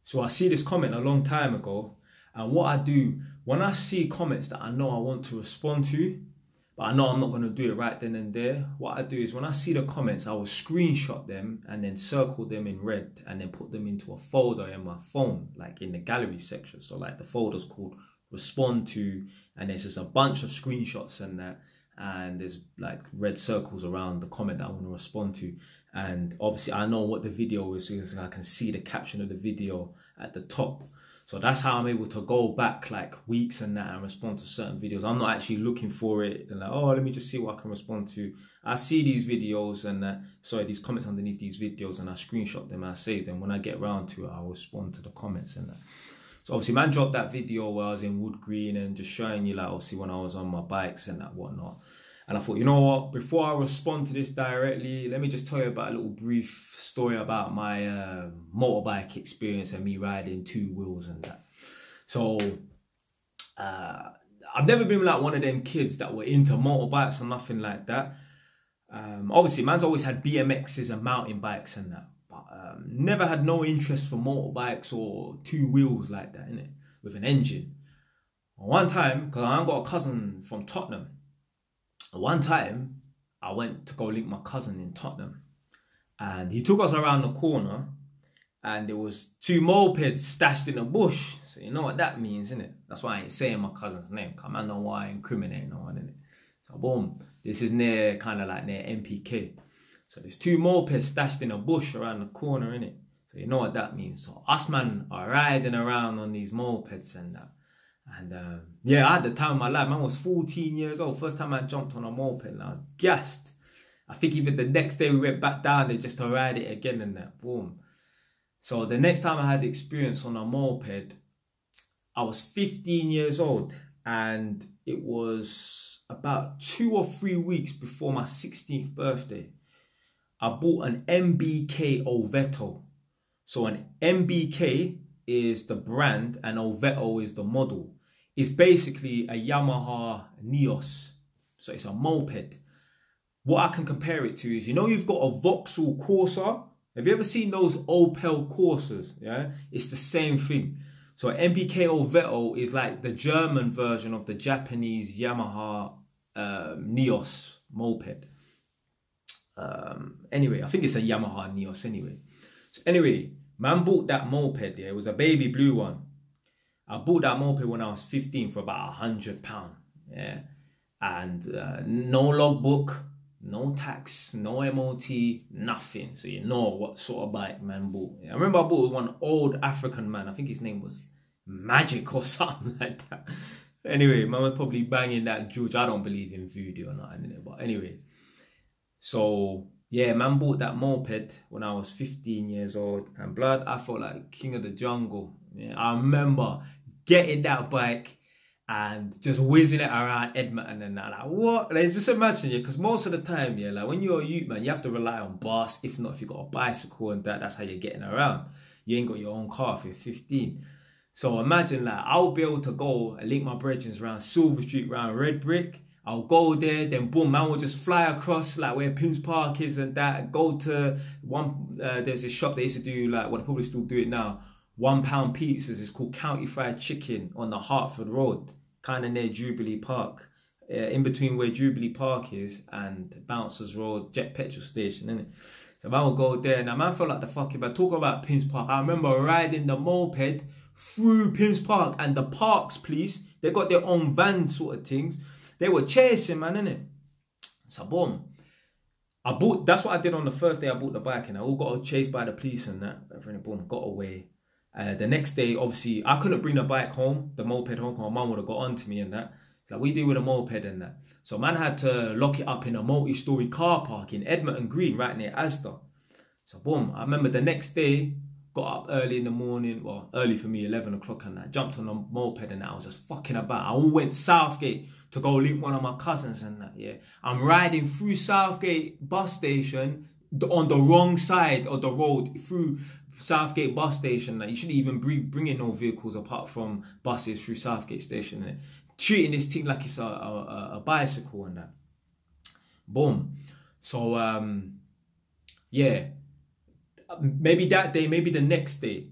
So I see this comment a long time ago, and what I do, when I see comments that I know I want to respond to, but I know I'm not going to do it right then and there, what I do is when I see the comments, I will screenshot them and then circle them in red and then put them into a folder in my phone, like in the gallery section. So like the folder's called respond to, and there's just a bunch of screenshots and that, and there's like red circles around the comment that I want to respond to. And obviously I know what the video is because I can see the caption of the video at the top. So that's how I'm able to go back like weeks and that and respond to certain videos. I'm not actually looking for it and like, oh, let me just see what I can respond to. I see these videos and these comments underneath these videos, and I screenshot them and I save them. When I get around to it, I'll respond to the comments and that. So obviously man dropped that video where I was in Wood Green and just showing you like obviously when I was on my bikes and that whatnot. And I thought, you know what, before I respond to this directly, let me just tell you about a little brief story about my motorbike experience and me riding two wheels and that. So I've never been like one of them kids that were into motorbikes or nothing like that. Obviously, man's always had BMXs and mountain bikes and that. But never had no interest for motorbikes or two wheels like that, innit, with an engine. One time, because I got a cousin from Tottenham. One time, I went to go link my cousin in Tottenham, and he took us around the corner, and there was two mopeds stashed in a bush. So you know what that means, innit? That's why I ain't saying my cousin's name. Come on, know why I incriminate no one, innit? So boom, this is near kind of like near MPK. So there's two mopeds stashed in a bush around the corner, innit? So you know what that means. So us man are riding around on these mopeds and that. And yeah, I had the time of my life. Man was 14 years old. First time I jumped on a moped and I was gassed. I think even the next day we went back down there just to ride it again and that. Boom. So the next time I had the experience on a moped, I was 15 years old. And it was about 2 or 3 weeks before my 16th birthday. I bought an MBK Oveto. So an MBK is the brand and Oveto is the model. It's basically a Yamaha Neos. So it's a moped. What I can compare it to is, you know, you've got a Vauxhall Corsa. Have you ever seen those Opel Corsas? Yeah, it's the same thing. So MBK Oveto is like the German version of the Japanese Yamaha Neos moped. Anyway, I think it's a Yamaha Neos anyway. So anyway, man bought that moped, yeah, it was a baby blue one. I bought that moped when I was 15 for about £100, yeah. And no logbook, no tax, no MOT, nothing. So you know what sort of bike man bought. Yeah, I remember I bought one old African man, I think his name was Magic or something like that. Anyway, man was probably banging that George. I don't believe in voodoo or nothing, but anyway. So yeah, man bought that moped when I was 15 years old, and blood, I felt like king of the jungle. Yeah, I remember getting that bike and just whizzing it around Edmonton and that. Like, what? Like, just imagine, yeah, because most of the time, yeah, like when you're a youth, man, you have to rely on bus. If not, if you got a bicycle and that's how you're getting around. You ain't got your own car if you're 15. So imagine, like, I'll be able to go and link my brethren around Silver Street, around Red Brick. I'll go there, then boom, man will just fly across like where Pim's Park is and that. Go to one, there's a shop they used to do, like, well, they probably still do it now, £1 pizzas. It's called County Fried Chicken on the Hertford Road, kind of near Jubilee Park, in between where Jubilee Park is and Bouncers Road, Jet Petrol Station, innit? So man will go there. Now man felt like the fucking, but talk about Pim's Park. I remember riding the moped through Pim's Park, and the Parks police, they got their own van sort of things. They were chasing, man, innit? So boom, that's what I did on the first day I bought the bike, and I all got chased by the police and that. And boom, got away. The next day, obviously, I couldn't bring the bike home, the moped home, because my mum would have got onto me and that. Like, we do with a moped and that. So man had to lock it up in a multi-story car park in Edmonton Green, right near Asda. So boom, I remember the next day, got up early in the morning, well, early for me, 11 o'clock and that. Jumped on a moped and that. I was just fucking about. I all went Southgate to go link one of my cousins and that, yeah. I'm riding through Southgate bus station on the wrong side of the road, through Southgate bus station. Like, you shouldn't even bring in no vehicles apart from buses through Southgate station. And treating this thing like it's a bicycle and that. Boom. So, yeah. Maybe that day, maybe the next day,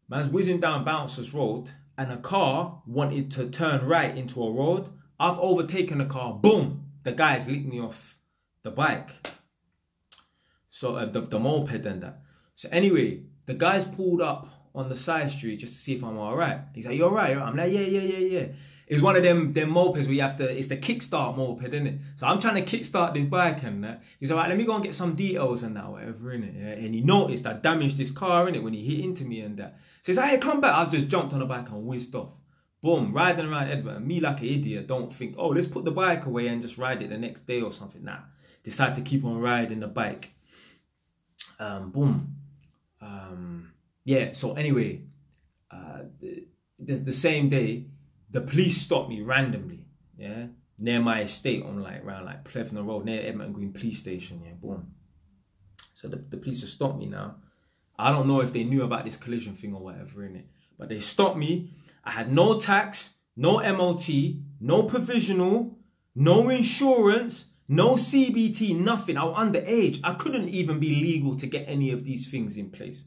Man's whizzing down Bouncers Road and a car wanted to turn right into a road. I've overtaken the car. Boom! The guy's licked me off the bike. So the moped and that. So anyway, the guy's pulled up on the side street just to see if I'm alright. He's like, you alright? I'm like, yeah. It's one of them mopeds where you have to, it's the kickstart moped, isn't it? So I'm trying to kickstart this bike and that. He's like, right, let me go and get some details and that, whatever, innit? Yeah? And he noticed I damaged this car, innit, when he hit into me and that. So he's like, hey, come back. I've just jumped on the bike and whizzed off. Boom, riding around Edinburgh. Me like an idiot, don't think, oh, let's put the bike away and just ride it the next day or something. Nah, decide to keep on riding the bike. Boom. Yeah, so anyway, the same day, the police stopped me randomly, yeah, near my estate on like around like Plevna Road, near Edmonton Green Police Station, yeah, boom. So the police have stopped me now. I don't know if they knew about this collision thing or whatever, innit, but they stopped me. I had no tax, no MOT, no provisional, no insurance, no CBT, nothing. I was underage. I couldn't even be legal to get any of these things in place.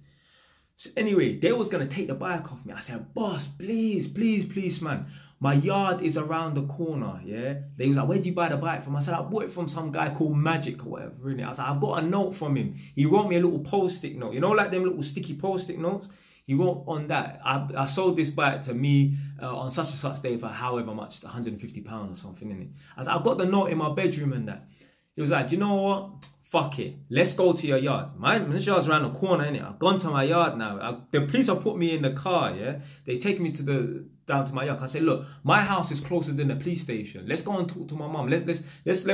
So anyway, they was going to take the bike off me. I said, boss, please, man. My yard is around the corner, yeah? They was like, where'd you buy the bike from? I said, I bought it from some guy called Magic or whatever, innit? I was like, I've got a note from him. He wrote me a little post-it note. You know, like them little sticky post-it notes? He wrote on that, I sold this bike to me on such and such day for however much, £150 or something, innit? I was like, I've got the note in my bedroom and that. He was like, do you know what? Fuck it. Let's go to your yard. My yard's around the corner, innit? I've gone to my yard now. The police have put me in the car, yeah? They take me down to my yard. I said, look, my house is closer than the police station. Let's go and talk to my mum. Let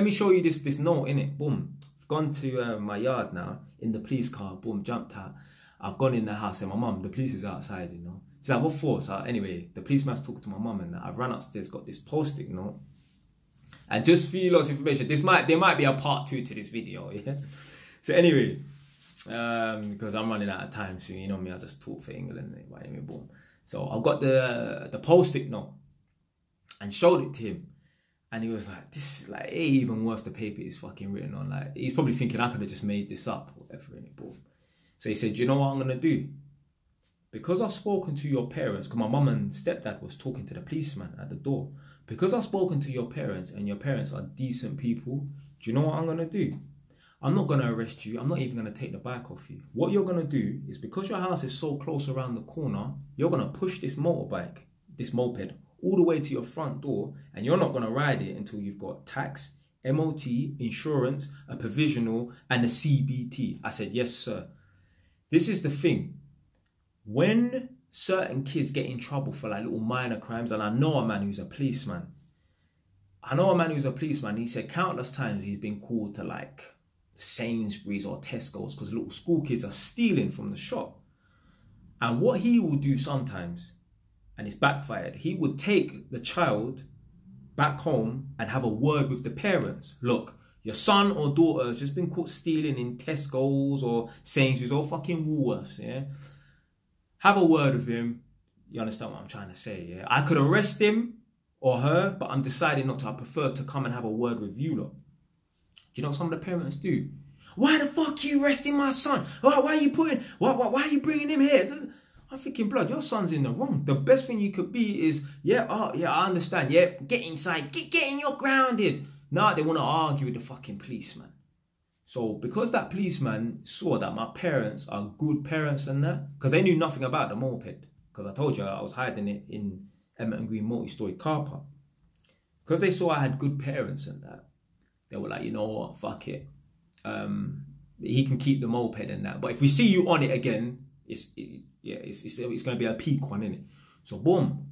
me show you this note, innit? Boom. I've gone to my yard now in the police car. Boom, jumped out. I've gone in the house and my mum, the police is outside, you know. She's like, what for? So anyway, the policeman's talking to my mum and I've run upstairs, got this post-it note. And just for you lot's information, there might be a part 2 to this video, yeah? So anyway, because I'm running out of time soon, you know me, I just talk for England, but anyway, boom. So I've got the post-it note and showed it to him. And he was like, this is like, it ain't even worth the paper it's fucking written on. Like, he's probably thinking I could have just made this up or whatever, innit, boom. So he said, do you know what I'm going to do? Because I've spoken to your parents, because my mum and stepdad was talking to the policeman at the door. Because I've spoken to your parents and your parents are decent people, do you know what I'm going to do? I'm not going to arrest you. I'm not even going to take the bike off you. What you're going to do is, because your house is so close around the corner, you're going to push this motorbike, this moped, all the way to your front door, and you're not going to ride it until you've got tax, MOT, insurance, a provisional, and a CBT. I said, yes, sir. This is the thing. When certain kids get in trouble for like little minor crimes, and I know a man who's a policeman. He said countless times he's been called to like Sainsbury's or Tesco's because little school kids are stealing from the shop. And what he will do sometimes, and it's backfired, he would take the child back home and have a word with the parents. Look, your son or daughter has just been caught stealing in Tesco's or Sainsbury's or fucking Woolworths, yeah? Have a word with him. You understand what I'm trying to say, yeah? I could arrest him or her, but I'm deciding not to. I prefer to come and have a word with you lot. Do you know what some of the parents do? Why the fuck are you arresting my son? Why are you why are you bringing him here? I'm thinking, blood, your son's in the wrong. The best thing you could be is, I understand, yeah, get inside, get in, you're grounded. Nah, they want to argue with the fucking policeman. So because that policeman saw that my parents are good parents and that, because they knew nothing about the moped, because I told you I was hiding it in Edmonton Green multi-story car park. Because they saw I had good parents and that, they were like, you know what, fuck it. He can keep the moped and that. But if we see you on it again, it's going to be a peak one, innit? So boom.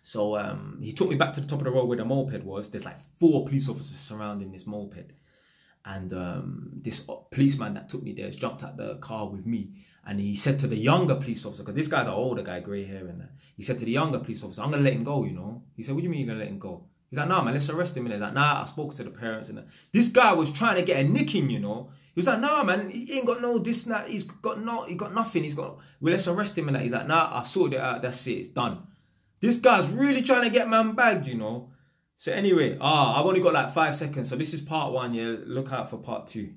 So he took me back to the top of the road where the moped was. There's like 4 police officers surrounding this moped. And this policeman that took me there has jumped out the car with me. And he said to the younger police officer, because this guy's an older guy, grey hair and that. He said to the younger police officer, I'm going to let him go, you know. He said, what do you mean you're going to let him go? He's like, nah, man, let's arrest him. And he's like, nah, I spoke to the parents. And that. This guy was trying to get a nicking, you know. He was like, nah, man, he ain't got no this and that. He got nothing. Well, let's arrest him. And that. He's like, nah, I've sorted it out. That's it. It's done. This guy's really trying to get man bagged, you know. So anyway, I've only got like 5 seconds. So this is part 1, yeah. Look out for part 2.